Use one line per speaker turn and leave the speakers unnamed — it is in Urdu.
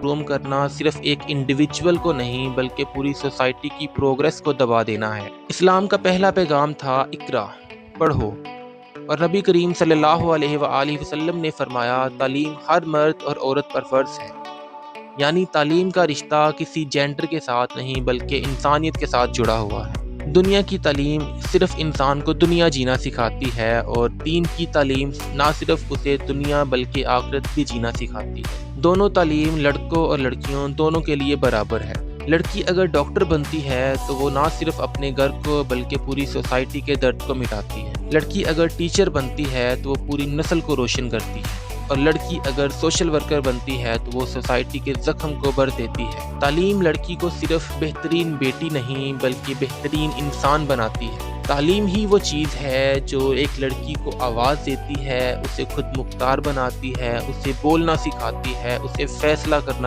محروم کرنا صرف ایک انڈیویجول کو نہیں بلکہ پوری سوسائٹی کی پروگریس کو دبا دینا ہے۔ اسلام کا پہلا پیغام تھا اقرا، پڑھو، اور نبی کریم صلی اللہ علیہ وآلہ وسلم نے فرمایا تعلیم ہر مرد اور عورت پر فرض ہے، یعنی تعلیم کا رشتہ کسی جینڈر کے ساتھ نہیں بلکہ انسانیت کے ساتھ جڑا ہوا ہے۔ دنیا کی تعلیم صرف انسان کو دنیا جینا سکھاتی ہے اور دین کی تعلیم نہ صرف اسے دنیا بلکہ آخرت بھی جینا سکھاتی ہے۔ دونوں تعلیم لڑکوں اور لڑکیوں دونوں کے لیے برابر ہے۔ لڑکی اگر ڈاکٹر بنتی ہے تو وہ نہ صرف اپنے گھر کو بلکہ پوری سوسائٹی کے درد کو مٹاتی ہے۔ لڑکی اگر ٹیچر بنتی ہے تو وہ پوری نسل کو روشن کرتی ہے، اور لڑکی اگر سوشل ورکر بنتی ہے تو وہ سوسائٹی کے زخم کو بھر دیتی ہے۔ تعلیم لڑکی کو صرف بہترین بیٹی نہیں بلکہ بہترین انسان بناتی ہے۔ تعلیم ہی وہ چیز ہے جو ایک لڑکی کو آواز دیتی ہے، اسے خود مختار بناتی ہے، اسے بولنا سکھاتی ہے، اسے فیصلہ کرنا